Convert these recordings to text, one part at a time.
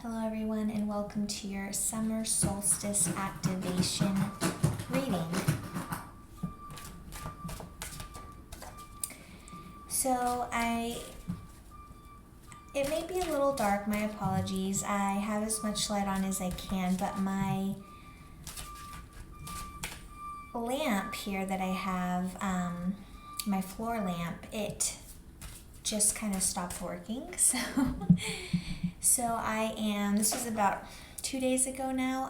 Hello everyone and welcome to your summer solstice activation reading. So it may be a little dark, my apologies. I have as much light on as I can, but my lamp here that I have, my floor lamp, it just kind of stopped working. So this was about 2 days ago now,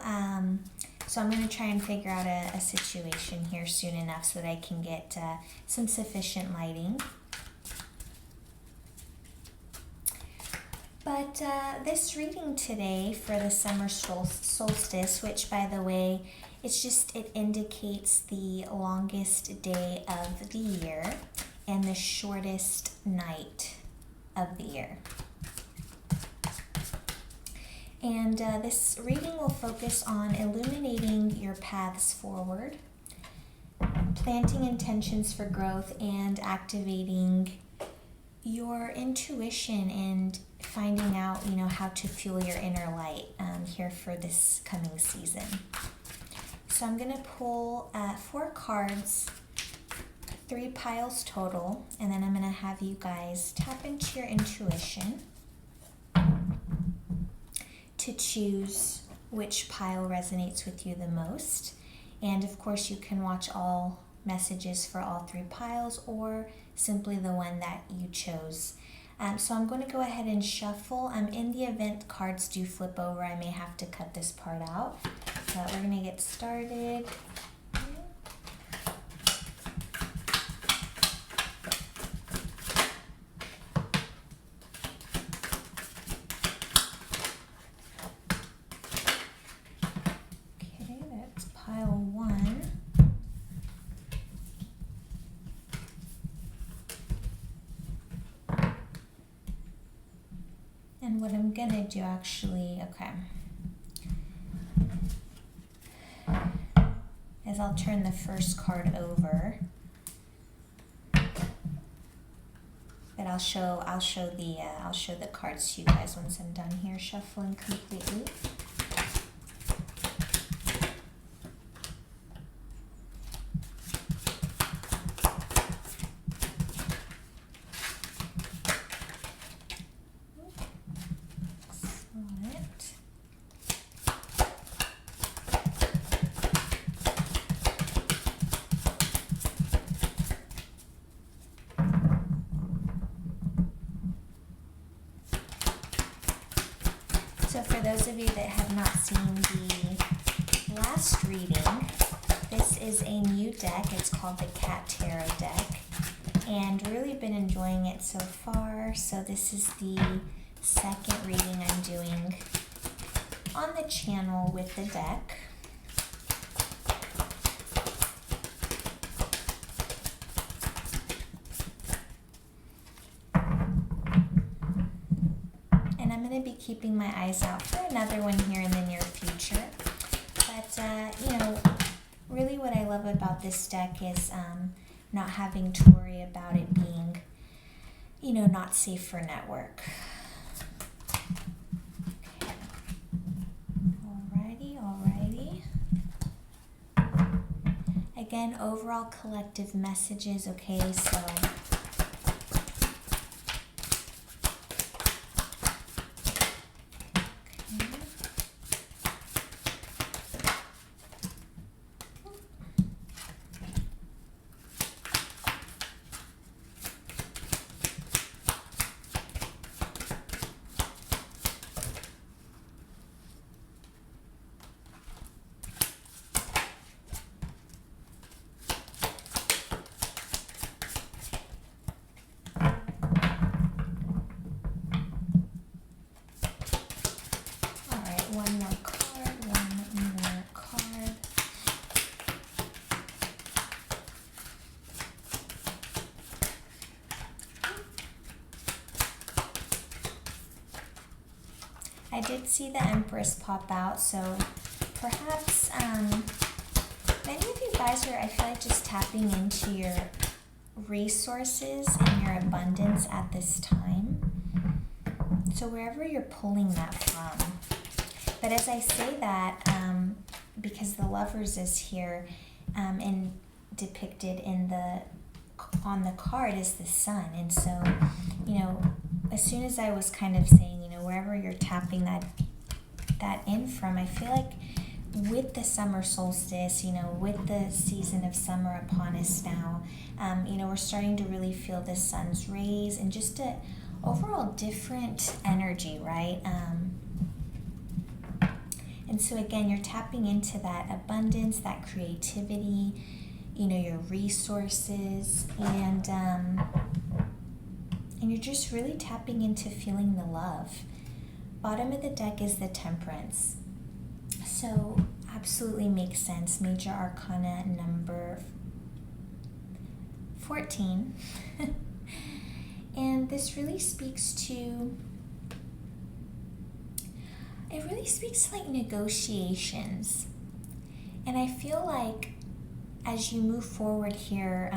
so I'm going to try and figure out a situation here soon enough so that I can get some sufficient lighting. But this reading today for the summer solstice, which by the way, it indicates the longest day of the year and the shortest night of the year. And this reading will focus on illuminating your paths forward, planting intentions for growth, and activating your intuition and finding out, how to fuel your inner light here for this coming season. So I'm going to pull 4 cards, 3 piles total, and then I'm going to have you guys tap into your intuition to choose which pile resonates with you the most. And of course you can watch all messages for all 3 piles or simply the one that you chose. So I'm going to go ahead and shuffle. In the event cards do flip over, I may have to cut this part out. But we're going to get started. And what I'm gonna do is I'll turn the first card over, but I'll show the cards to you guys once I'm done here shuffling completely. So for those of you that have not seen the last reading, this is a new deck. It's called the Cat Tarot deck, and really been enjoying it so far. So this is the second reading I'm doing on the channel with the deck. Be keeping my eyes out for another one here in the near future. But really what I love about this deck is not having to worry about it being not safe for network. Okay. Alrighty. Again, overall collective messages, okay, so one more card. I did see the Empress pop out, so perhaps many of you guys are, I feel like, just tapping into your resources and your abundance at this time. So wherever you're pulling that from, But as I say that, because the Lovers is here, and depicted on the card is the Sun, and so, as soon as I was kind of saying, wherever you're tapping that in from, I feel like with the summer solstice, with the season of summer upon us now, we're starting to really feel the sun's rays and just a overall different energy, right? And so again, you're tapping into that abundance, that creativity, your resources, and you're just really tapping into feeling the love. Bottom of the deck is the Temperance. So absolutely makes sense. Major Arcana number 14. And this really speaks to, like negotiations. And I feel like as you move forward here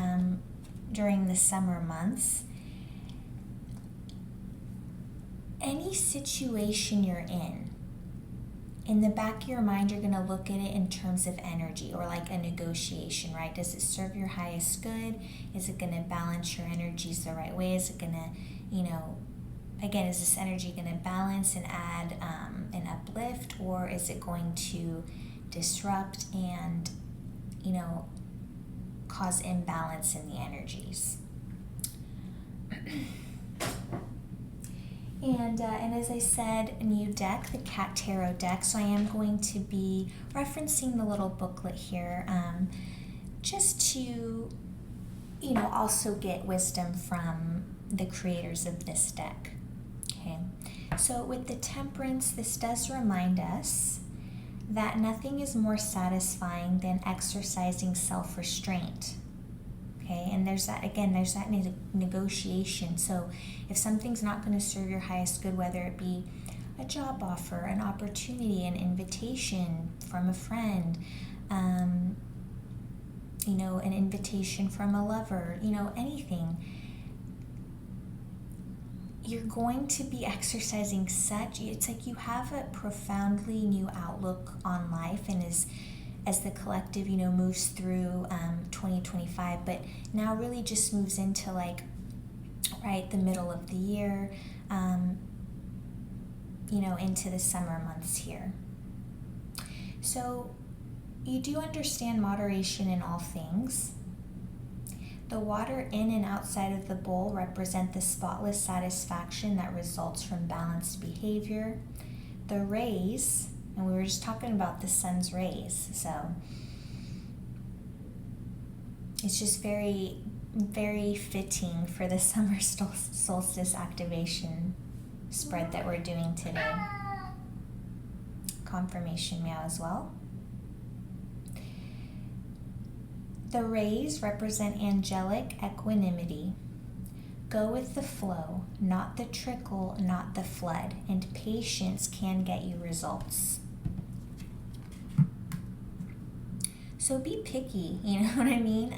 during the summer months, any situation you're in the back of your mind, you're going to look at it in terms of energy, or like a negotiation, right? Does it serve your highest good? Is it going to balance your energies the right way? Is it going to, again, is this energy going to balance and add an uplift, or is it going to disrupt and, cause imbalance in the energies? And as I said, a new deck, the Cat Tarot deck. So I am going to be referencing the little booklet here, just to, also get wisdom from the creators of this deck. Okay, so with the Temperance, this does remind us that nothing is more satisfying than exercising self-restraint. Okay, and there's that negotiation. So if something's not going to serve your highest good, whether it be a job offer, an opportunity, an invitation from a friend, an invitation from a lover, anything, you're going to be exercising it's like you have a profoundly new outlook on life, and as the collective, moves through 2025, but now really just moves into the middle of the year, into the summer months here. So you do understand moderation in all things. The water in and outside of the bowl represent the spotless satisfaction that results from balanced behavior. The rays, and we were just talking about the sun's rays, so it's just very, very fitting for the summer solstice activation spread that we're doing today. Confirmation meow as well. The rays represent angelic equanimity. Go with the flow, not the trickle, not the flood, and patience can get you results. So be picky, you know what I mean?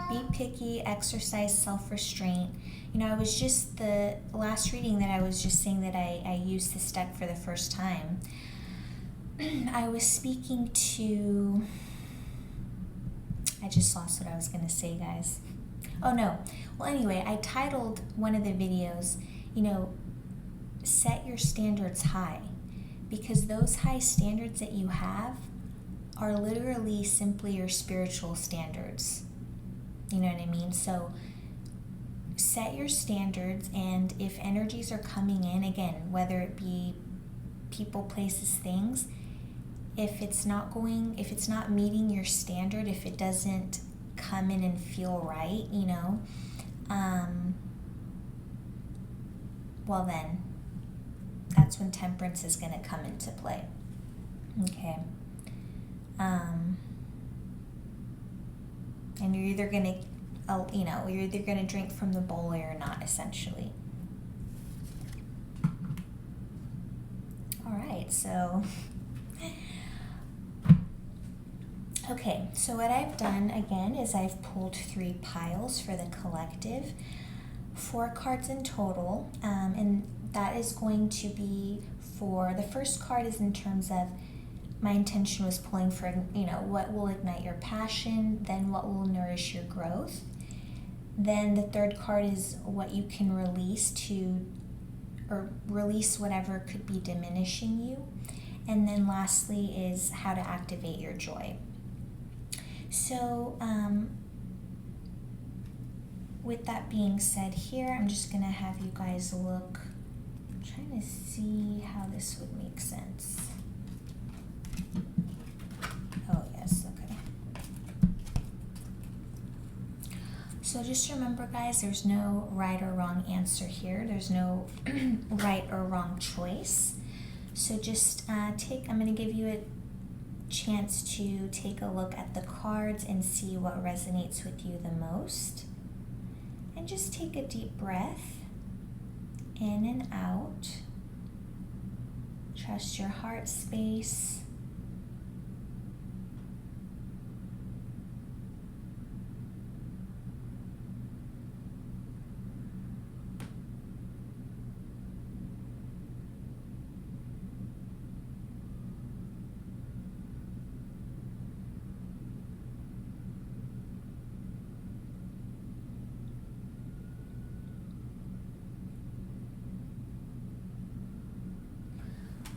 Be picky, exercise self-restraint. I was just, the last reading that I was just saying that I used this deck for the first time, I was speaking to, I just lost what I was going to say, guys. Oh no. Well, anyway, I titled one of the videos, set your standards high, because those high standards that you have are literally simply your spiritual standards. You know what I mean? So set your standards, and if energies are coming in, again, whether it be people, places, things, if it's not meeting your standard, if it doesn't come in and feel right, well then, that's when Temperance is going to come into play. Okay. And you're either going to drink from the bowl or you're not, essentially. All right, so okay, so what I've done again is I've pulled 3 piles for the collective, 4 cards in total, and that is going to be for, the first card is in terms of my intention was pulling for, what will ignite your passion, then what will nourish your growth. Then the third card is what you can release or release whatever could be diminishing you. And then lastly is how to activate your joy. So with that being said here, I'm just going to have you guys look. I'm trying to see how this would make sense. Oh, yes, okay. So just remember, guys, there's no right or wrong answer here. There's no right or wrong choice. So just I'm going to give you a chance to take a look at the cards and see what resonates with you the most. And just take a deep breath in and out. Trust your heart space.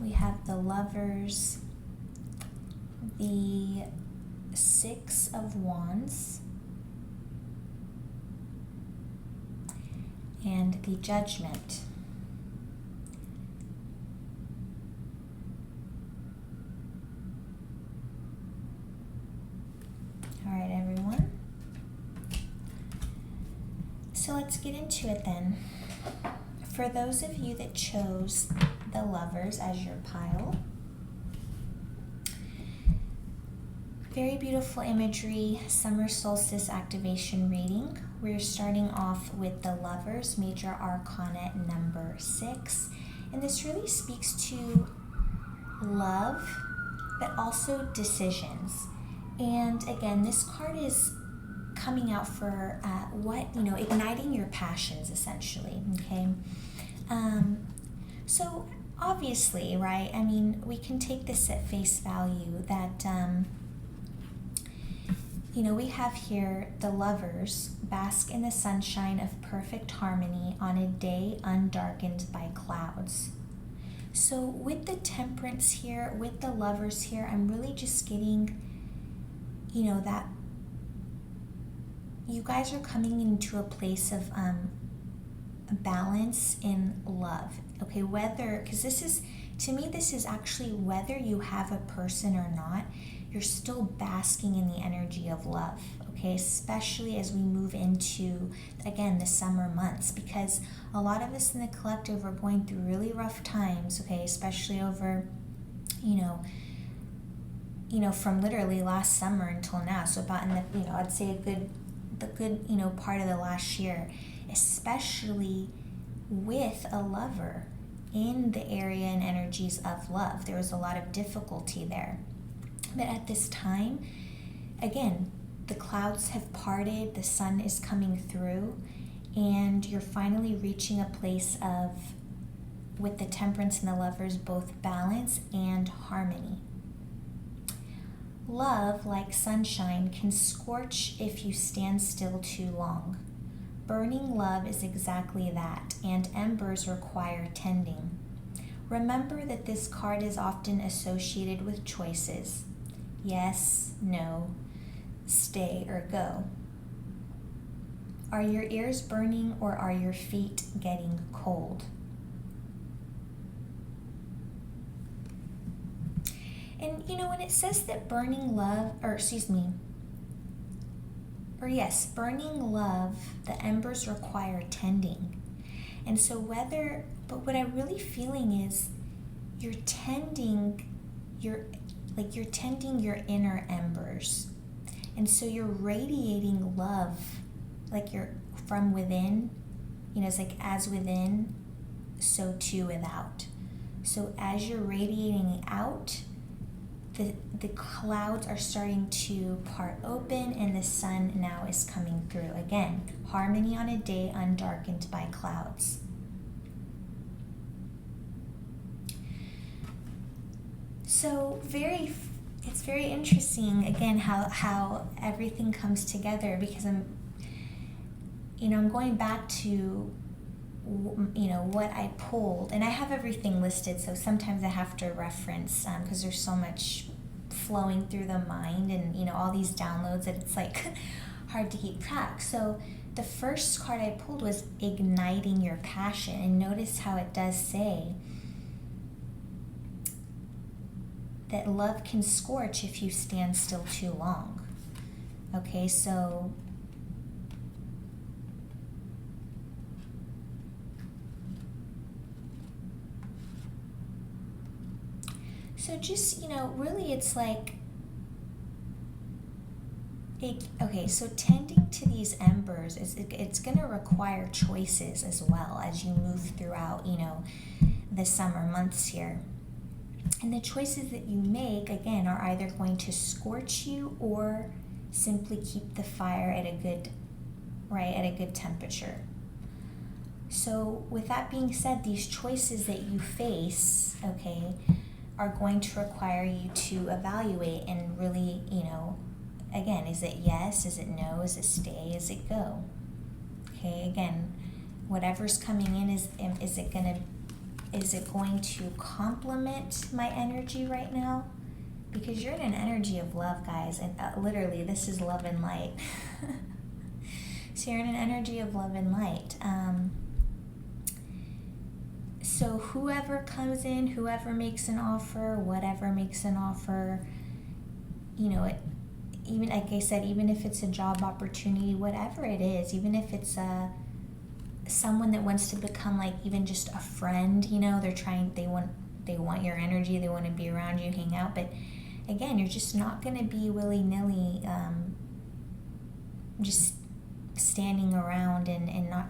We have the Lovers, the Six of Wands, and the Judgment. All right, everyone. So let's get into it then. For those of you that chose the Lovers as your pile, very beautiful imagery, summer solstice activation reading. We're starting off with the Lovers, Major Arcana number 6. And this really speaks to love, but also decisions. And again, this card is coming out for igniting your passions, essentially, okay? So obviously, right, I mean, we can take this at face value that, we have here the Lovers bask in the sunshine of perfect harmony on a day undarkened by clouds. So with the Temperance here, with the Lovers here, I'm really just getting, that you guys are coming into a place of balance in love. Okay, because to me, this is actually whether you have a person or not, you're still basking in the energy of love, okay? Especially as we move into, again, the summer months, because a lot of us in the collective are going through really rough times, okay? Especially over, from literally last summer until now. So about I'd say the good, part of the last year, especially with a lover in the area and energies of love. There was a lot of difficulty there. But at this time, again, the clouds have parted, the sun is coming through, and you're finally reaching a place of, with the Temperance and the Lovers, both balance and harmony. Love, like sunshine, can scorch if you stand still too long. Burning love is exactly that, and embers require tending. Remember that this card is often associated with choices. Yes, no, stay or go. Are your ears burning or are your feet getting cold? And when it says that burning love, burning love, the embers require tending. And so what I'm really feeling is you're tending your inner embers. And so you're radiating love, like you're from within, it's like as within, so too without. So as you're radiating out, the clouds are starting to part open and the sun now is coming through. Again, harmony on a day undarkened by clouds. So it's very interesting, again, how everything comes together, because I'm going back to, what I pulled, and I have everything listed, so sometimes I have to reference, because there's so much flowing through the mind, and all these downloads, that it's like hard to keep track. So the first card I pulled was igniting your passion, and notice how it does say that love can scorch if you stand still too long. Okay, so just, really it's like, okay, so tending to these embers, it's going to require choices as well as you move throughout, the summer months here. And the choices that you make, again, are either going to scorch you or simply keep the fire at a good temperature. So with that being said, these choices that you face, okay, are going to require you to evaluate and really, again, is it yes, is it no, is it stay, is it go? Okay, again, whatever's coming in, is it going to complement my energy right now? Because you're in an energy of love, guys, and literally this is love and light. So you're in an energy of love and light. So whoever comes in, whoever makes an offer, whatever makes an offer, even like I said, even if it's a job opportunity, whatever it is, even if it's someone that wants to become like even just a friend, they want your energy, they want to be around you, hang out, but again, you're just not going to be willy-nilly just standing around and not,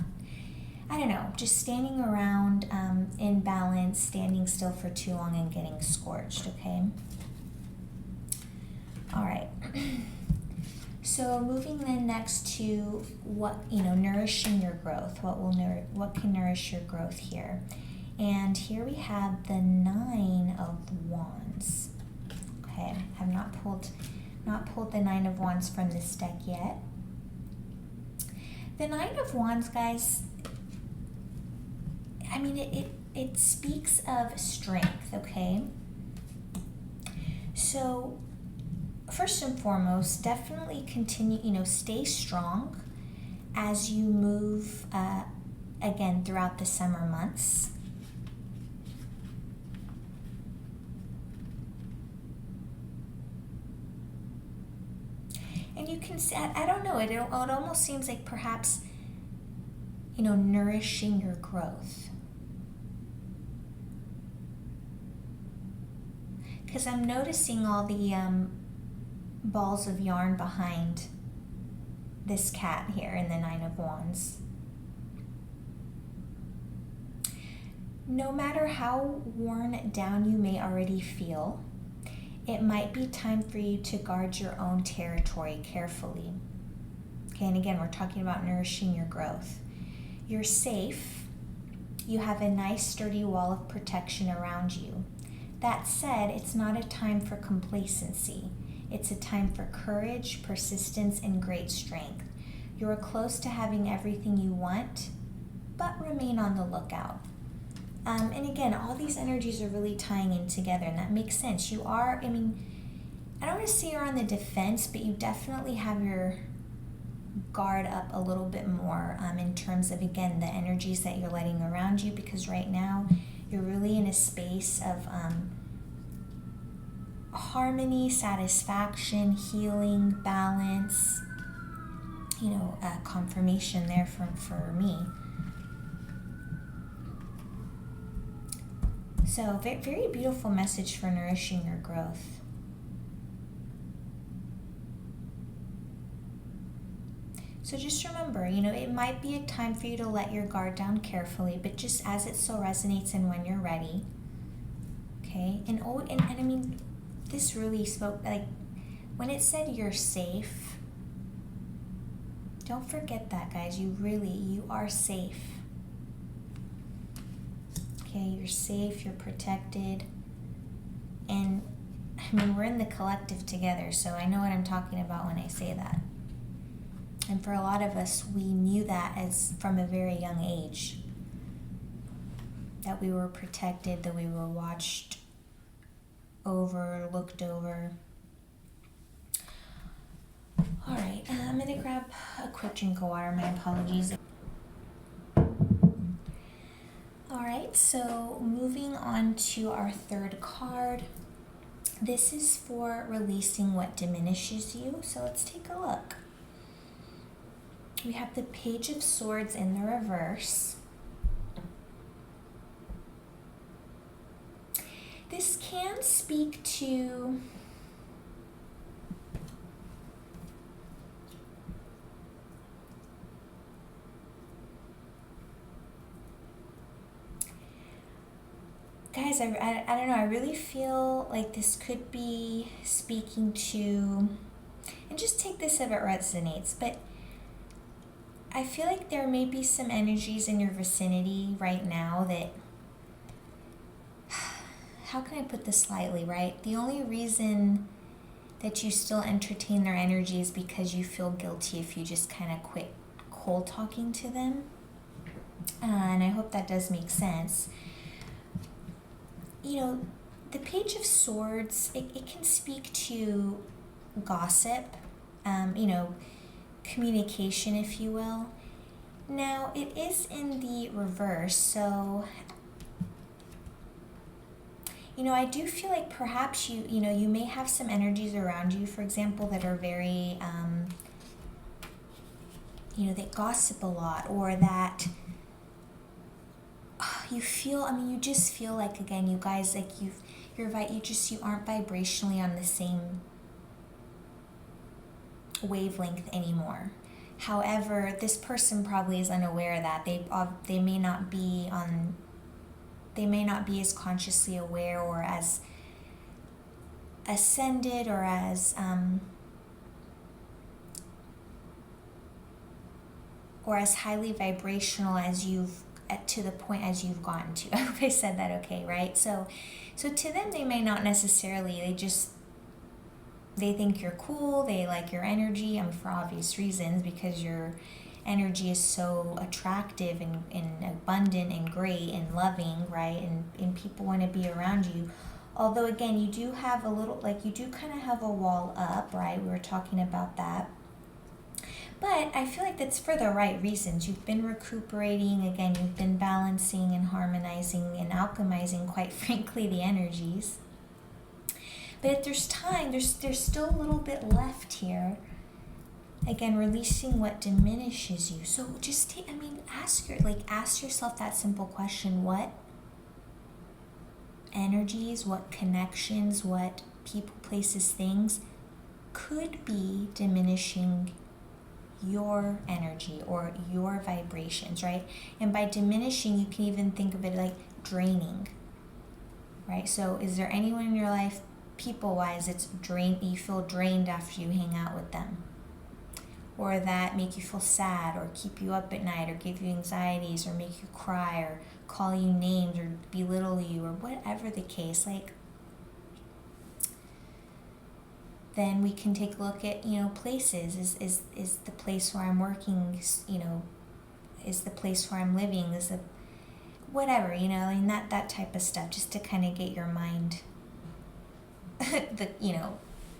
I don't know, just standing around in balance, standing still for too long and getting scorched, okay? All right. So moving then next to nourishing your growth. What can nourish your growth here? And here we have the 9 of Wands. Okay, have not pulled the 9 of Wands from this deck yet. The 9 of Wands, guys, I mean, it speaks of strength, okay? So first and foremost, definitely continue, stay strong as you move, again, throughout the summer months. And you can, I don't know, it almost seems like perhaps, nourishing your growth. Because I'm noticing all the balls of yarn behind this cat here in the 9 of Wands. No matter how worn down you may already feel, it might be time for you to guard your own territory carefully. Okay, and again, we're talking about nourishing your growth. You're safe. You have a nice sturdy wall of protection around you. That said, it's not a time for complacency. It's a time for courage, persistence, and great strength. You're close to having everything you want, but remain on the lookout. And again, all these energies are really tying in together, and that makes sense. You are, I don't want to say you're on the defense, but you definitely have your guard up a little bit more in terms of, again, the energies that you're letting around you, because right now you're really in a space of harmony, satisfaction, healing, balance, confirmation there for me. So very beautiful message for nourishing your growth. So just remember, it might be a time for you to let your guard down carefully, but just as it so resonates and when you're ready. Okay? And I mean, this really spoke, like, when it said you're safe, don't forget that, guys. You are safe. Okay, you're safe, you're protected. And I mean, we're in the collective together, so I know what I'm talking about when I say that. And for a lot of us, we knew that as from a very young age, that we were protected, that we were watched over, looked over. All right, I'm gonna grab a quick drink of water. My apologies. All right, so moving on to our third card. This is for releasing what diminishes you. So let's take a look. We have the Page of Swords in the reverse. This can speak to guys, I don't know, I really feel like this could be speaking to, and just take this if it resonates, but I feel like there may be some energies in your vicinity right now that, how can I put this lightly, right? The only reason that you still entertain their energy is because you feel guilty if you just kind of quit cold talking to them. And I hope that does make sense. You know, the Page of Swords, it can speak to gossip, communication, if you will. Now, it is in the reverse, so I do feel like perhaps you may have some energies around you, for example, that are very, that gossip a lot, or that you just feel like, again, you guys, like you aren't vibrationally on the same wavelength anymore. However, this person probably is unaware of that. They may not be as consciously aware or as ascended or as highly vibrational as to the point as you've gotten to. I hope I said that okay, right? So to them, they may not necessarily, they think you're cool, they like your energy, for obvious reasons, because your energy is so attractive and abundant and great and loving, right? And people want to be around you. Although, again, you do have you do kind of have a wall up, right? We were talking about that. But I feel like that's for the right reasons. You've been recuperating, again, you've been balancing and harmonizing and alchemizing, quite frankly, the energies. But if there's time, there's still a little bit left here. Again, releasing what diminishes you. So just ask yourself that simple question: what energies, what connections, what people, places, things could be diminishing your energy or your vibrations, right? And by diminishing, you can even think of it like draining, right? So is there anyone in your life, people-wise, you feel drained after you hang out with them? Or that make you feel sad or keep you up at night or give you anxieties or make you cry or call you names or belittle you or whatever the case, then we can take a look at, places. Is the place where I'm working, is the place where I'm living, is the whatever, and that type of stuff, just to kind of get your mind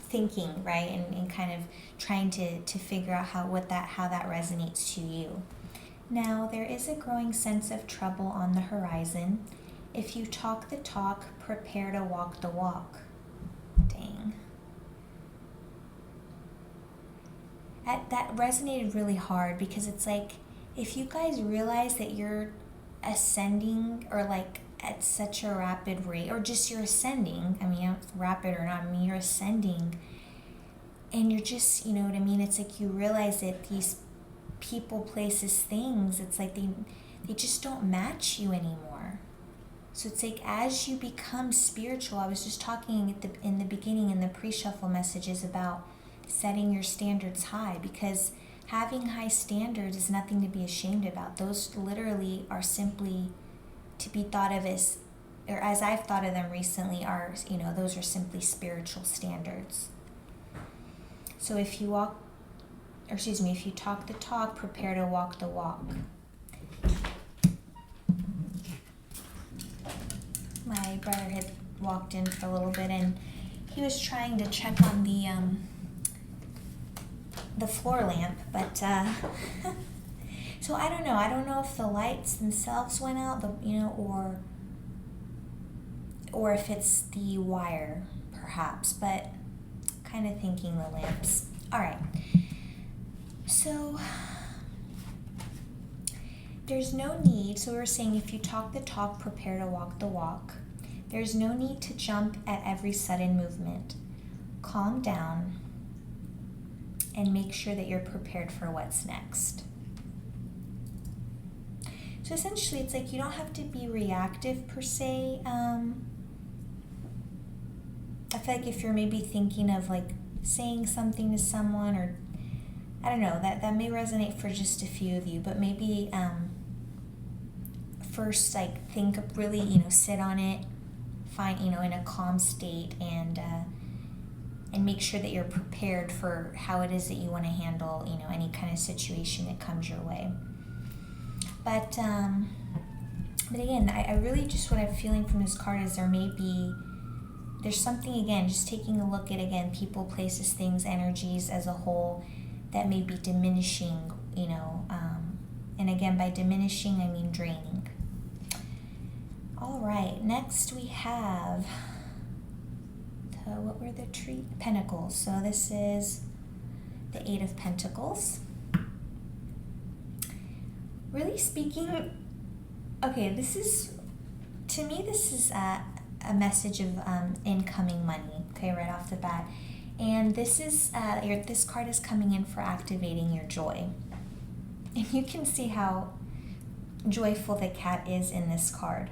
thinking, right? And kind of trying to figure out how that resonates to you. Now, there is a growing sense of trouble on the horizon. If you talk the talk, prepare to walk the walk. Dang. That resonated really hard, because it's like, if you guys realize that you're ascending or at such a rapid rate, or just you're ascending, rapid or not, you're ascending, and you're just, it's like you realize that these people, places, things, it's like they just don't match you anymore. So it's like, as you become spiritual, I was just talking in the beginning in the pre-shuffle messages about setting your standards high, because having high standards is nothing to be ashamed about. Those literally are simply to be thought of as or as I've thought of them recently, are, those are simply spiritual standards. So if you if you talk the talk, prepare to walk the walk. My brother had walked in for a little bit, and he was trying to check on the floor lamp, but so I don't know if the lights themselves went out, or if it's the wire, perhaps, but kind of thinking the lamps. All right. So there's no need, so we're saying if you talk the talk, prepare to walk the walk. There's no need to jump at every sudden movement. Calm down and make sure that you're prepared for what's next. So essentially, it's like you don't have to be reactive per se. I feel like if you're maybe thinking of like saying something to someone, or I don't know, that may resonate for just a few of you, but maybe first like think really, sit on it, find, in a calm state, and make sure that you're prepared for how it is that you want to handle, any kind of situation that comes your way. But again, I really just, what I'm feeling from this card is there's something, again, just taking a look at, again, people, places, things, energies as a whole that may be diminishing, and again, by diminishing, I mean draining. All right, next we have, what were the Pentacles. So this is the Eight of Pentacles. Really speaking, okay, to me, this is a message of incoming money, okay, right off the bat. And this card is coming in for activating your joy. And you can see how joyful the cat is in this card.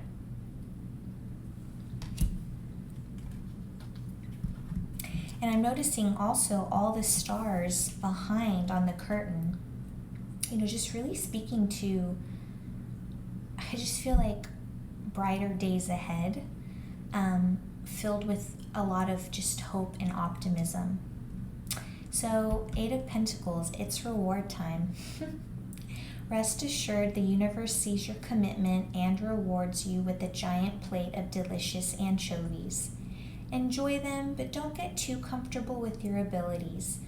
And I'm noticing also all the stars behind on the curtain, just really speaking to, I just feel like brighter days ahead, filled with a lot of just hope and optimism. So, Eight of Pentacles, it's reward time. Rest assured, the universe sees your commitment and rewards you with a giant plate of delicious anchovies. Enjoy them, but don't get too comfortable with your abilities.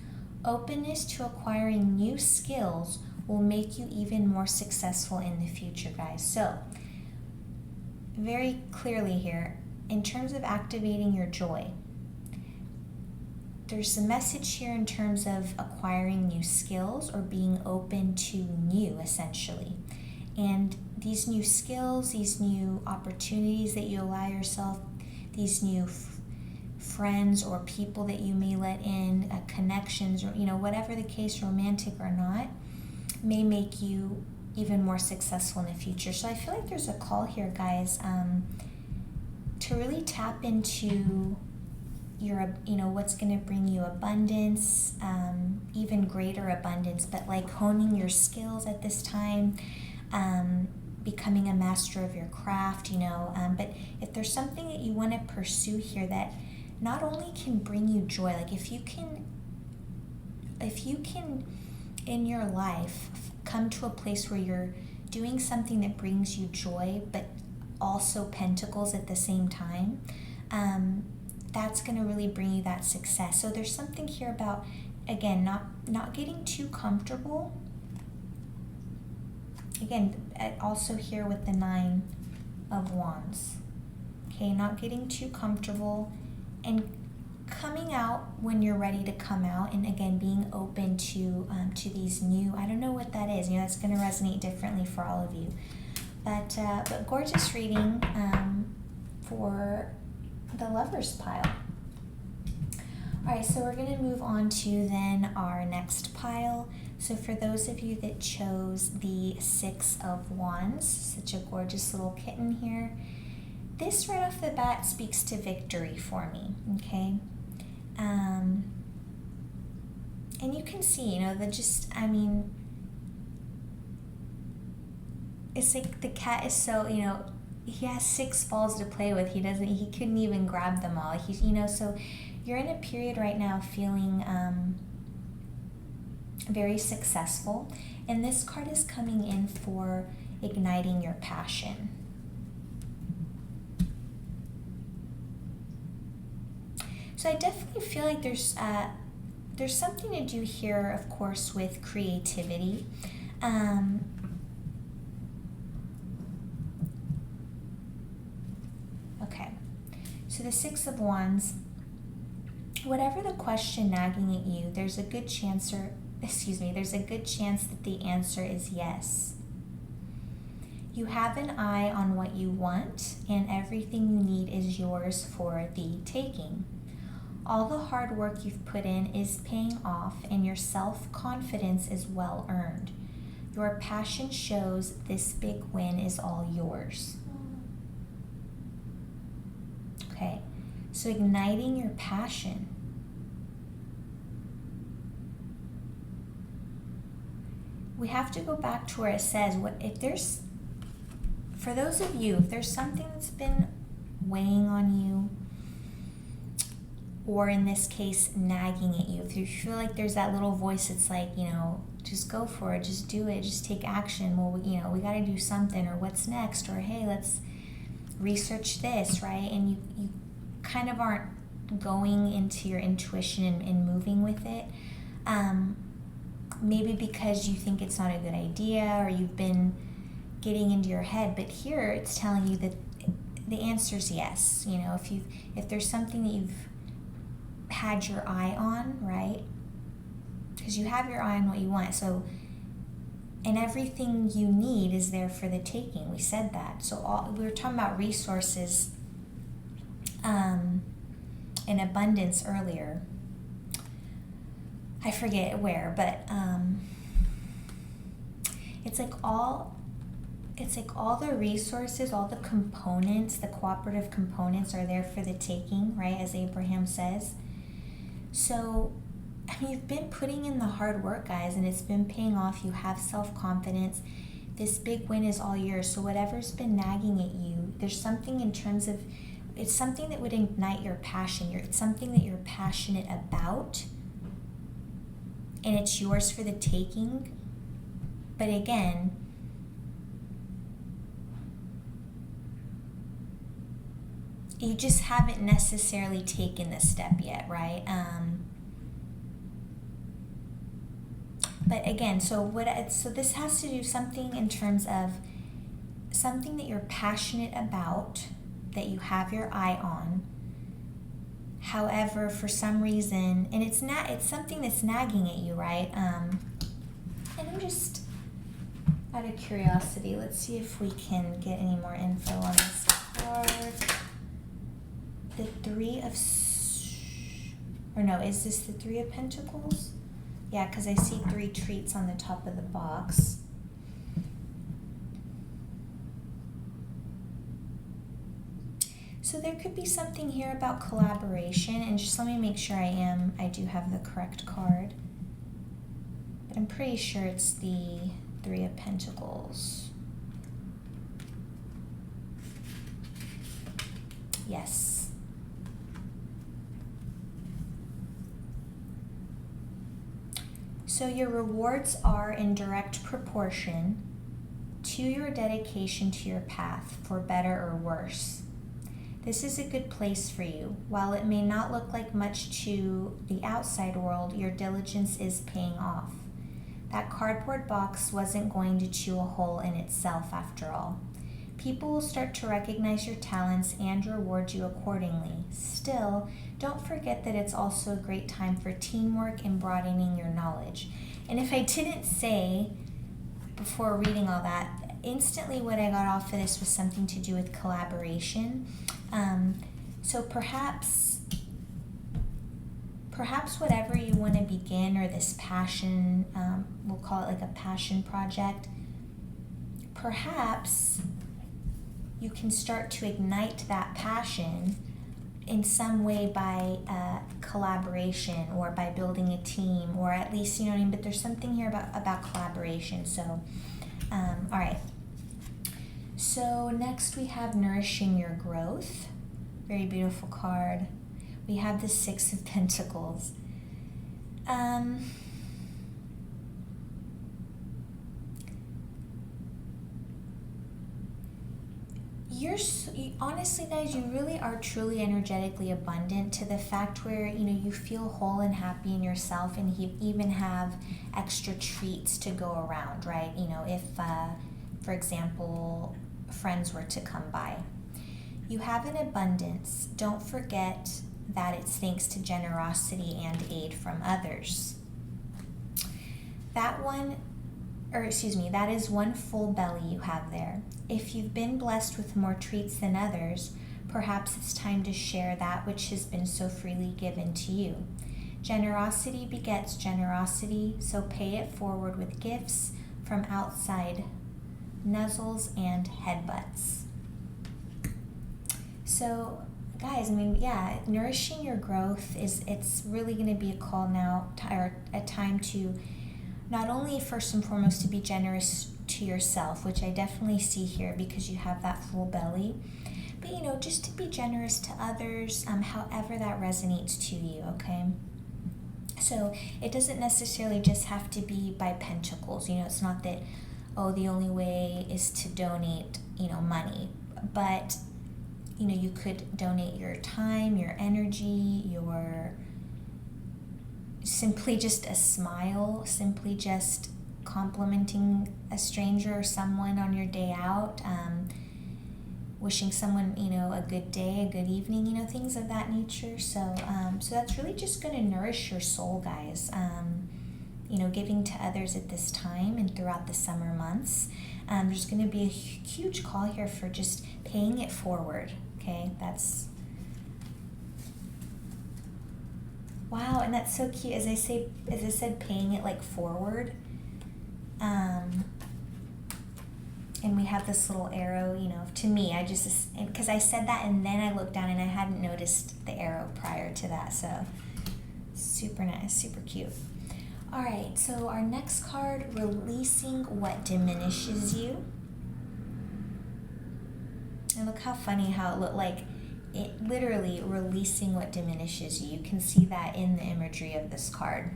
Openness to acquiring new skills will make you even more successful in the future, guys. So, very clearly here, in terms of activating your joy, there's a message here in terms of acquiring new skills or being open to new, essentially. And these new skills, these new opportunities that you allow yourself, these new friends or people that you may let in, connections, or whatever the case, romantic or not, may make you even more successful in the future. So I feel like there's a call here, guys, to really tap into your, what's going to bring you abundance, even greater abundance, but like honing your skills at this time, becoming a master of your craft, but if there's something that you want to pursue here that not only can bring you joy, like if you can in your life come to a place where you're doing something that brings you joy, but also pentacles at the same time, that's going to really bring you that success. So there's something here about, again, not getting too comfortable. Again, also here with the Nine of Wands. Okay, not getting too comfortable and coming out when you're ready to come out, and again, being open to these new, I don't know what that is, that's going to resonate differently for all of you. But gorgeous reading for the Lovers pile. All right, so we're going to move on to then our next pile. So for those of you that chose the Six of Wands, such a gorgeous little kitten here, this right off the bat speaks to victory for me, okay? And you can see, it's like the cat is so, he has 6 balls to play with. He couldn't even grab them all. He's, so you're in a period right now feeling very successful. And this card is coming in for igniting your passion. So I definitely feel like there's something to do here, of course, with creativity. Okay, so the 6 of Wands, whatever the question nagging at you, there's a good chance that the answer is yes. You have an eye on what you want, and everything you need is yours for the taking. All the hard work you've put in is paying off, and your self-confidence is well earned. Your passion shows this big win is all yours. Okay, so igniting your passion. We have to go back to where it says, for those of you, if there's something that's been weighing on you, or in this case, nagging at you, if you feel like there's that little voice that's like, just go for it, just do it, just take action, well, we got to do something, or what's next, or hey, let's research this, right? And you kind of aren't going into your intuition and moving with it. Maybe because you think it's not a good idea, or you've been getting into your head, but here it's telling you that the answer is yes. If there's something that you've had your eye on, right? Because you have your eye on what you want, so, and everything you need is there for the taking. We said that. So we were talking about resources in abundance earlier. I forget where, but it's like all the resources, all the components, the cooperative components are there for the taking, right? As Abraham says. So, you've been putting in the hard work, guys, and it's been paying off. You have self-confidence. This big win is all yours. So whatever's been nagging at you, there's something in terms of, it's something that would ignite your passion. It's something that you're passionate about, and it's yours for the taking. But again, you just haven't necessarily taken the step yet, right? But again, so this has to do something in terms of something that you're passionate about, that you have your eye on. However, for some reason, and it's something that's nagging at you, right? And I'm just out of curiosity, let's see if we can get any more info on this card. The is this the 3 of Pentacles? Yeah, because I see 3 treats on the top of the box. So there could be something here about collaboration, and just let me make sure I do have the correct card. But I'm pretty sure it's the 3 of Pentacles. Yes. So your rewards are in direct proportion to your dedication to your path, for better or worse. This is a good place for you. While it may not look like much to the outside world, your diligence is paying off. That cardboard box wasn't going to chew a hole in itself after all. People will start to recognize your talents and reward you accordingly. Still, don't forget that it's also a great time for teamwork and broadening your knowledge. And if I didn't say before reading all that, instantly what I got off of this was something to do with collaboration. So perhaps whatever you want to begin, or this passion, we'll call it like a passion project, perhaps you can start to ignite that passion in some way by collaboration, or by building a team, or at least, you know what I mean? But there's something here about collaboration. So, all right. So next we have Nourishing Your Growth. Very beautiful card. We have the Six of Pentacles. Honestly, guys, you really are truly energetically abundant to the fact where, you feel whole and happy in yourself, and you even have extra treats to go around, right? If, for example, friends were to come by. You have an abundance. Don't forget that it's thanks to generosity and aid from others. That is one full belly you have there. If you've been blessed with more treats than others, perhaps it's time to share that which has been so freely given to you. Generosity begets generosity, so pay it forward with gifts from outside nuzzles and headbutts. So, guys, nourishing your growth it's really going to be a call now, or a time to not only first and foremost to be generous to yourself, which I definitely see here because you have that full belly, but just to be generous to others, however that resonates to you, okay? So it doesn't necessarily just have to be by pentacles. It's not that, the only way is to donate, money, but you could donate your time, your energy, your simply just a smile, simply just complimenting a stranger or someone on your day out, wishing someone, a good day, a good evening, things of that nature. So that's really just going to nourish your soul, guys. Giving to others at this time and throughout the summer months. There's going to be a huge call here for just paying it forward, okay? Wow, and that's so cute. As I said, paying it like forward. And we have this little arrow, to me, because I said that and then I looked down and I hadn't noticed the arrow prior to that. So super nice, super cute. All right, so our next card, releasing what diminishes you. And look how funny how it looked like. It literally releasing what diminishes you. You can see that in the imagery of this card.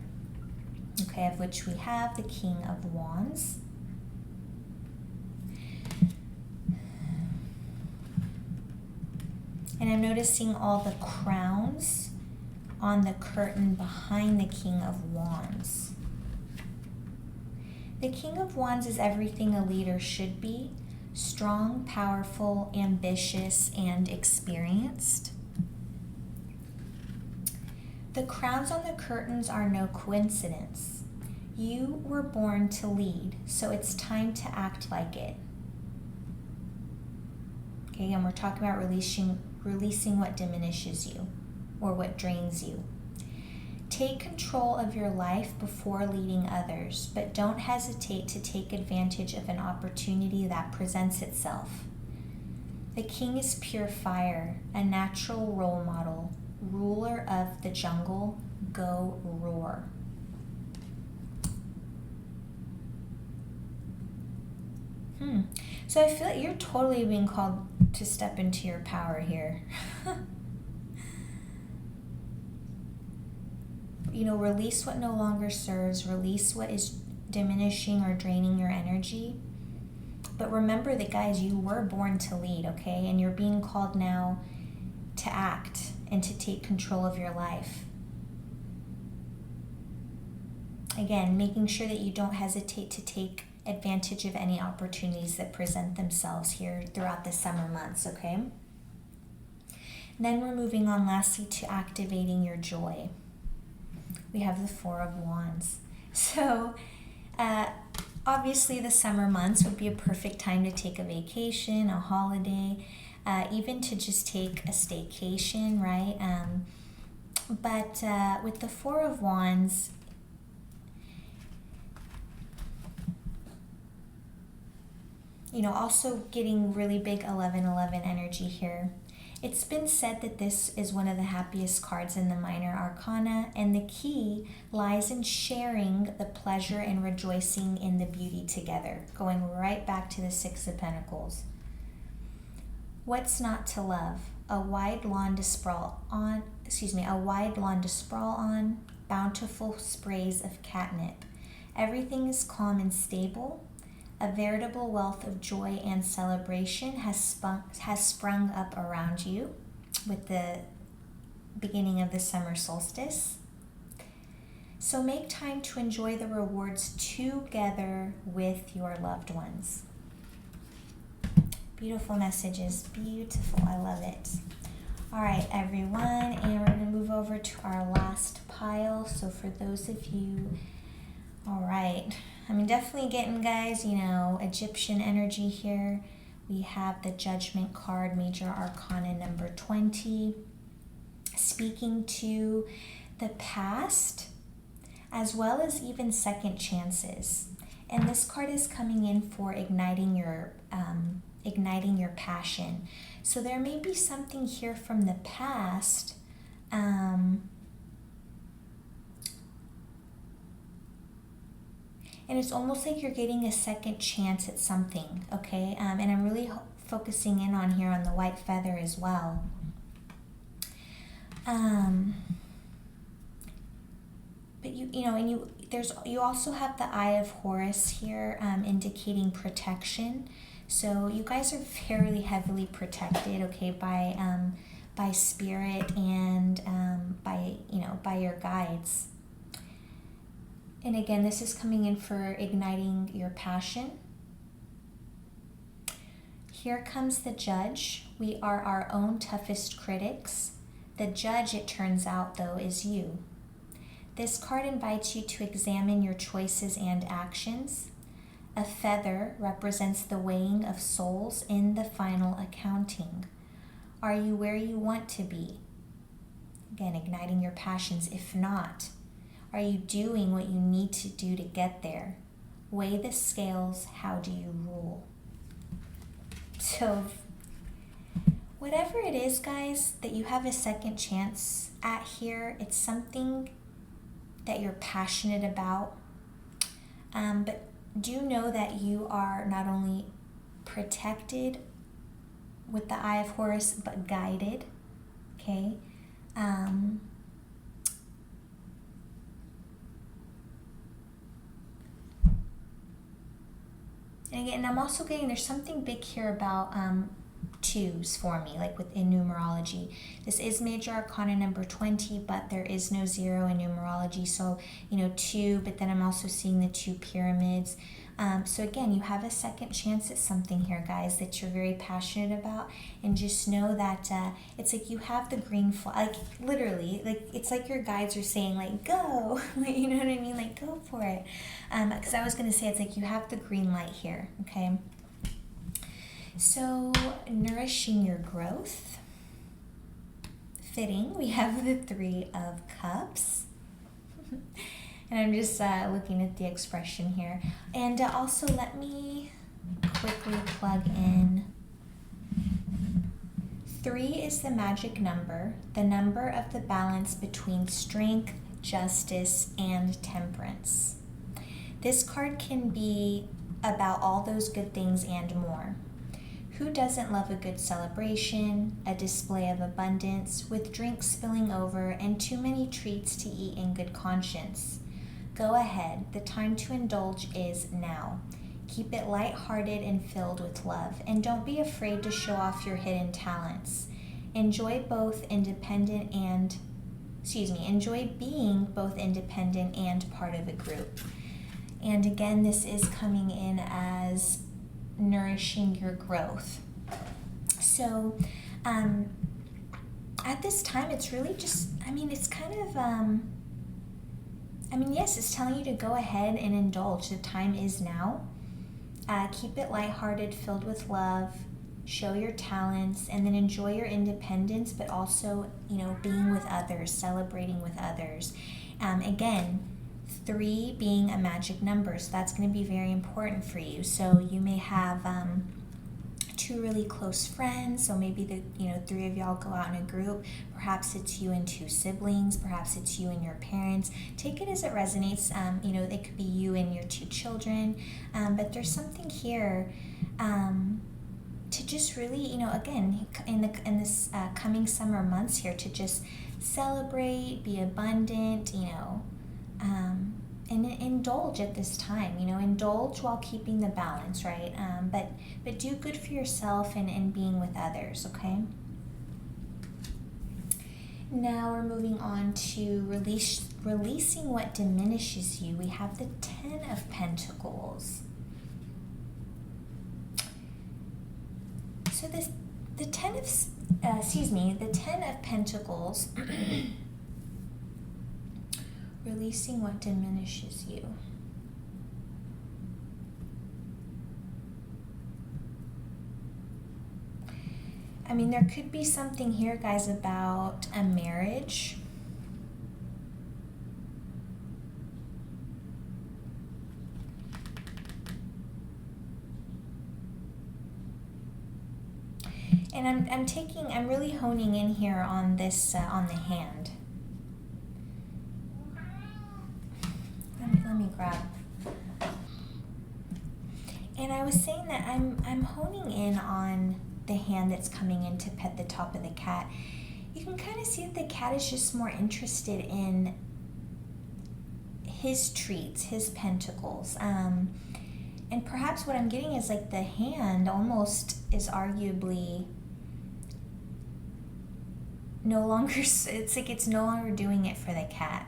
Okay, of which we have the King of Wands. And I'm noticing all the crowns on the curtain behind the King of Wands. The King of Wands is everything a leader should be. Strong, powerful, ambitious, and experienced. The crowns on the curtains are no coincidence. You were born to lead, so it's time to act like it. Okay, and we're talking about releasing what diminishes you or what drains you. Take control of your life before leading others, but don't hesitate to take advantage of an opportunity that presents itself. The king is pure fire, a natural role model, ruler of the jungle. Go roar. So I feel like you're totally being called to step into your power here. Release what no longer serves, release what is diminishing or draining your energy. But remember that, guys, you were born to lead, okay? And you're being called now to act and to take control of your life. Again, making sure that you don't hesitate to take advantage of any opportunities that present themselves here throughout the summer months, okay? And then we're moving on lastly to activating your joy. We have the Four of Wands. So obviously the summer months would be a perfect time to take a vacation, a holiday, even to just take a staycation, right? But with the Four of Wands, also getting really big 11-11 energy here. It's been said that this is one of the happiest cards in the minor arcana, and the key lies in sharing the pleasure and rejoicing in the beauty together, going right back to the Six of Pentacles. What's not to love? A wide lawn to sprawl on, a wide lawn to sprawl on, bountiful sprays of catnip. Everything is calm and stable. A veritable wealth of joy and celebration has sprung up around you with the beginning of the summer solstice. So make time to enjoy the rewards together with your loved ones. Beautiful messages, beautiful, I love it. All right, everyone, and we're gonna move over to our last pile. So for those of you, all right, definitely getting, guys, Egyptian energy here. We have the Judgment card, Major Arcana number 20, speaking to the past, as well as even second chances. And this card is coming in for igniting your passion. So there may be something here from the past, and it's almost like you're getting a second chance at something, okay? And I'm really focusing in on here on the white feather as well. But you also have the Eye of Horus here, indicating protection. So you guys are fairly heavily protected, okay, by spirit and by your guides. And again, this is coming in for igniting your passion. Here comes the Judge. We are our own toughest critics. The judge, it turns out, though, is you. This card invites you to examine your choices and actions. A feather represents the weighing of souls in the final accounting. Are you where you want to be? Again, igniting your passions. If not, are you doing what you need to do to get there? Weigh the scales. How do you rule? So, whatever it is, guys, that you have a second chance at here, it's something that you're passionate about. But do know that you are not only protected with the Eye of Horus, but guided, okay? And again, I'm also getting, there's something big here about twos for me, like within numerology. This is Major Arcana number 20, but there is no 0 in numerology. So, 2, but then I'm also seeing the 2 pyramids. So again, you have a second chance at something here, guys, that you're very passionate about. And just know that it's like you have the green flag, like literally, like it's like your guides are saying, like, go, you know what I mean? Like, go for it. Because I was going to say, it's like you have the green light here, okay? So, nourishing your growth. Fitting, we have the 3 of Cups. And I'm just looking at the expression here. And also, let me quickly plug in. 3 is the magic number, the number of the balance between strength, justice, and temperance. This card can be about all those good things and more. Who doesn't love a good celebration, a display of abundance, with drinks spilling over and too many treats to eat in good conscience? Go ahead, the time to indulge is now. Keep it lighthearted and filled with love, and don't be afraid to show off your hidden talents. Enjoy being both independent and part of a group. And again, this is coming in as nourishing your growth. So at this time, it's really just, it's kind of, yes, it's telling you to go ahead and indulge. The time is now. Keep it lighthearted, filled with love, show your talents, and then enjoy your independence, but also, being with others, celebrating with others. Again, 3 being a magic number, so that's going to be very important for you. So you may have 2 really close friends, so maybe the 3 of y'all go out in a group. Perhaps it's you and 2 siblings, perhaps it's you and your parents. Take it as it resonates. It could be you and your 2 children, but there's something here to just really, again, in this coming summer months here, to just celebrate, be abundant, and indulge at this time. Indulge while keeping the balance, right? But do good for yourself and being with others. Okay. Now we're moving on to releasing what diminishes you. We have the Ten of Pentacles. So the Ten of Pentacles, releasing what diminishes you. I mean, there could be something here, guys, about a marriage. And I'm really honing in here on this, on the hand. Let me grab. And I was saying that I'm honing in on the hand that's coming in to pet the top of the cat. You can kind of see that the cat is just more interested in his treats, his pentacles. And perhaps what I'm getting is like the hand almost is arguably no longer, it's like it's no longer doing it for the cat.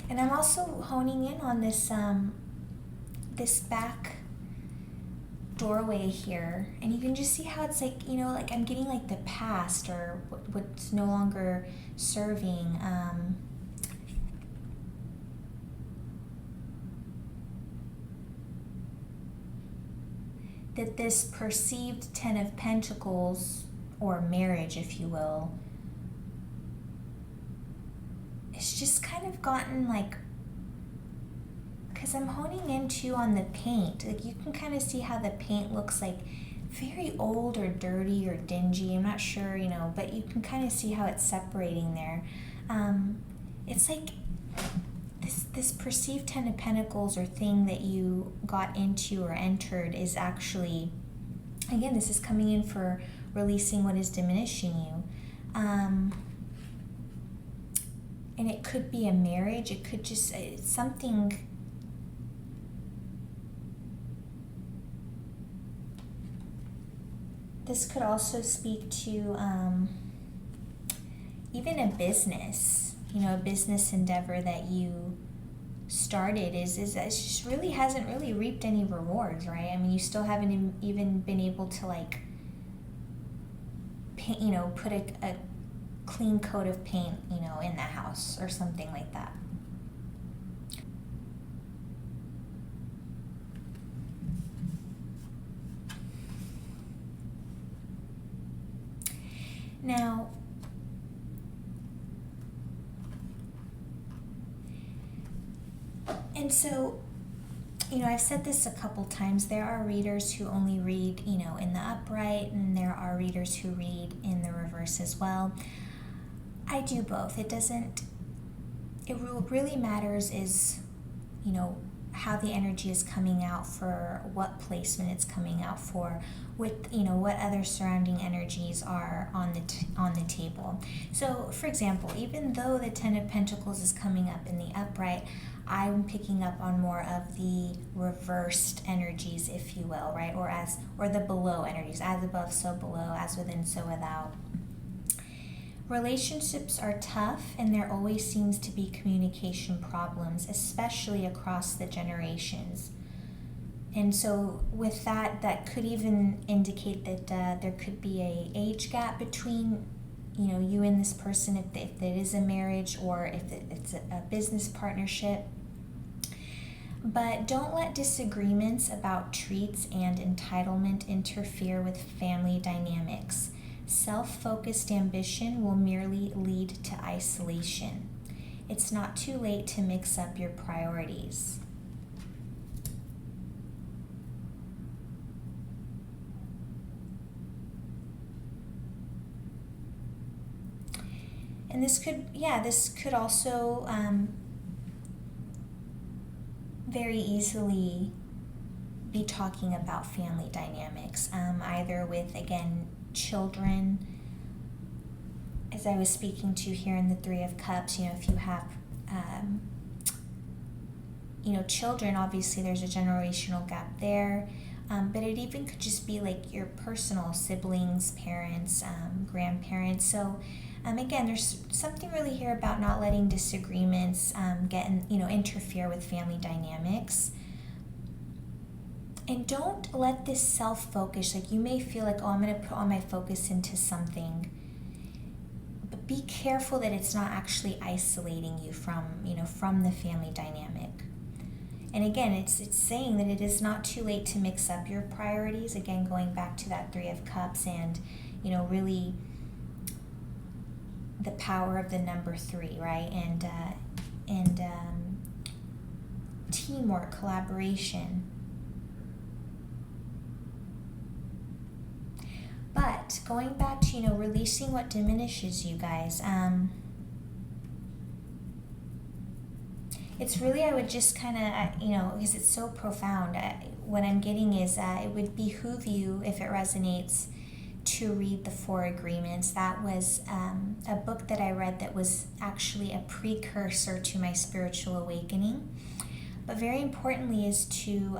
And I'm also honing in on this this back doorway here, and you can just see how it's like, like I'm getting like the past or what's no longer serving. That this perceived Ten of Pentacles, or marriage, if you will, it's just kind of gotten like, because I'm honing in too on the paint. Like you can kind of see how the paint looks like very old or dirty or dingy. I'm not sure, but you can kind of see how it's separating there. It's like this perceived Ten of Pentacles or thing that you got into or entered is actually, again, this is coming in for releasing what is diminishing you. And it could be a marriage. It could just, it's something. This could also speak to even a business, a business endeavor that you started is just really hasn't really reaped any rewards, right? I mean, you still haven't even been able to like paint, put a clean coat of paint, in the house or something like that. Now, and so, I've said this a couple times. There are readers who only read, in the upright, and there are readers who read in the reverse as well. I do both. What really matters is, how the energy is coming out for what placement it's coming out for, with what other surrounding energies are on the table. So, for example, even though the Ten of Pentacles is coming up in the upright, I'm picking up on more of the reversed energies, if you will, right? Or the below energies, as above, so below, as within, so without. Relationships are tough, and there always seems to be communication problems, especially across the generations. And so with that could even indicate that there could be a age gap between you and this person, if it is a marriage or if it's a business partnership. But don't let disagreements about treats and entitlement interfere with family dynamics. Self-focused ambition will merely lead to isolation. It's not too late to mix up your priorities. And this could also very easily be talking about family dynamics, either with, again, children, as I was speaking to here in the Three of Cups. If you have children, obviously there's a generational gap there, but it even could just be like your personal siblings, parents, grandparents. So again, there's something really here about not letting disagreements interfere with family dynamics. And don't let this self-focus, like you may feel like, I'm going to put all my focus into something, but be careful that it's not actually isolating you from the family dynamic. And again, it's saying that it is not too late to mix up your priorities. Again, going back to that Three of Cups and, really the power of the number 3, right? And teamwork, collaboration. But going back to, releasing what diminishes you, guys, it's really, I would just kind of, because it's so profound, what I'm getting is it would behoove you, if it resonates, to read the 4 Agreements. That was a book that I read that was actually a precursor to my spiritual awakening. But very importantly is to,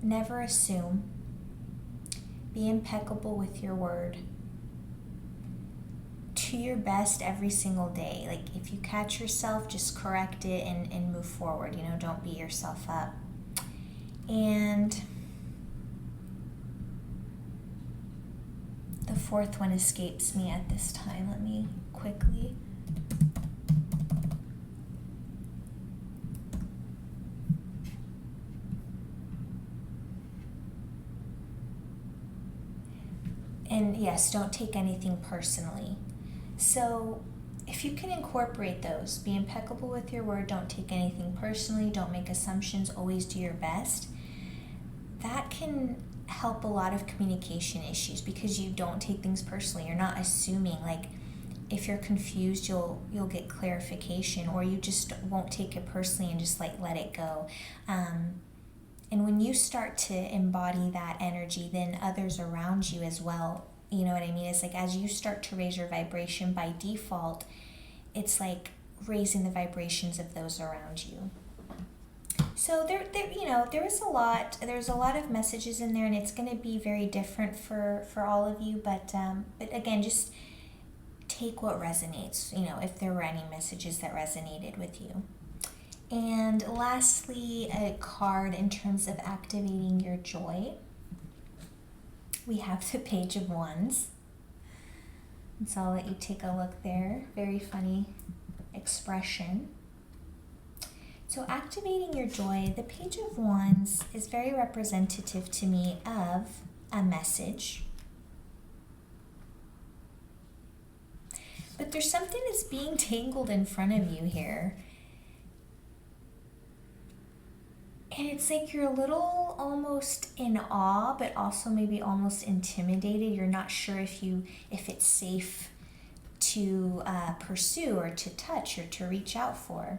never assume. Be impeccable with your word. Do your best every single day. Like, if you catch yourself, just correct it and move forward. Don't beat yourself up. And the 4th one escapes me at this time. Let me quickly. And yes, don't take anything personally. So if you can incorporate those, be impeccable with your word, don't take anything personally, don't make assumptions, always do your best, that can help a lot of communication issues, because you don't take things personally. You're not assuming. Like, if you're confused, you'll get clarification, or you just won't take it personally and just let it go. And when you start to embody that energy, then others around you as well, you know what I mean? It's like, as you start to raise your vibration by default, it's like raising the vibrations of those around you. So there's a lot of messages in there, and it's going to be very different for all of you. But again, just take what resonates. If there were any messages that resonated with you. And lastly, a card in terms of activating your joy. We have the Page of Wands. And so I'll let you take a look there. Very funny expression. So activating your joy, the Page of Wands is very representative to me of a message. But there's something that's being tangled in front of you here. And it's like you're a little almost in awe, but also maybe almost intimidated. You're not sure if it's safe to pursue or to touch or to reach out for.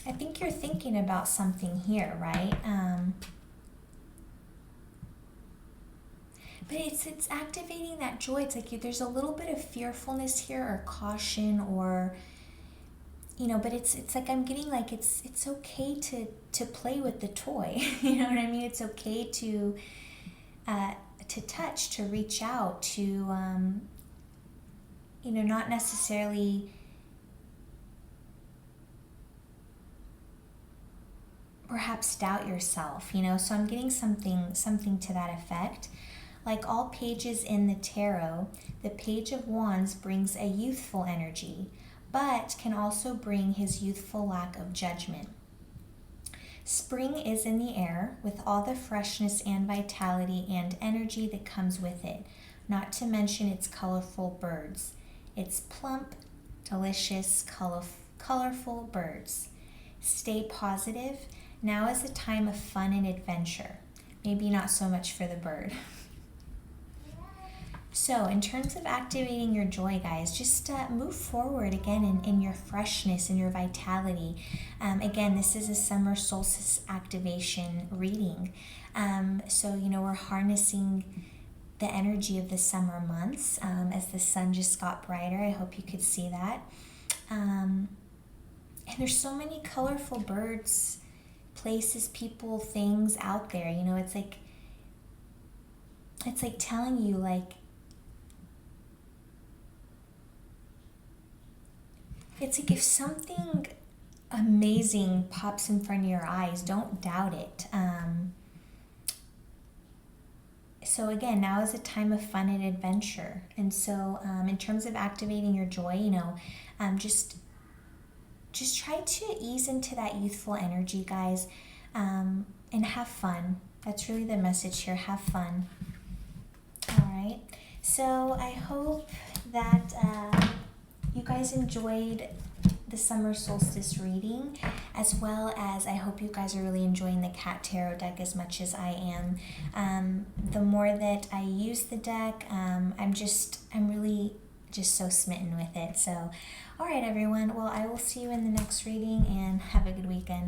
I think you're thinking about something here, right? But it's activating that joy. It's like there's a little bit of fearfulness here, or caution, or but it's like I'm getting like it's okay to play with the toy. You know what I mean? It's okay to touch, to reach out, to not necessarily perhaps doubt yourself. So I'm getting something to that effect. Like all pages in the tarot, the Page of Wands brings a youthful energy, but can also bring his youthful lack of judgment. Spring is in the air with all the freshness and vitality and energy that comes with it, not to mention its colorful birds. It's plump, delicious, colorful birds. Stay positive. Now is a time of fun and adventure. maybe not so much for the bird. So in terms of activating your joy, guys, just move forward again in your freshness and your vitality. Again, this is a summer solstice activation reading. So, we're harnessing the energy of the summer months as the sun just got brighter. I hope you could see that. And there's so many colorful birds, places, people, things out there. It's like telling you, it's like if something amazing pops in front of your eyes, don't doubt it. So again, now is a time of fun and adventure. And so in terms of activating your joy, just try to ease into that youthful energy, guys, and have fun. That's really the message here. Have fun. All right. So I hope that you guys enjoyed the summer solstice reading, as well as I hope you guys are really enjoying the cat tarot deck as much as I am. The more that I use the deck, I'm really just so smitten with it. So, all right, everyone. Well, I will see you in the next reading, and have a good weekend.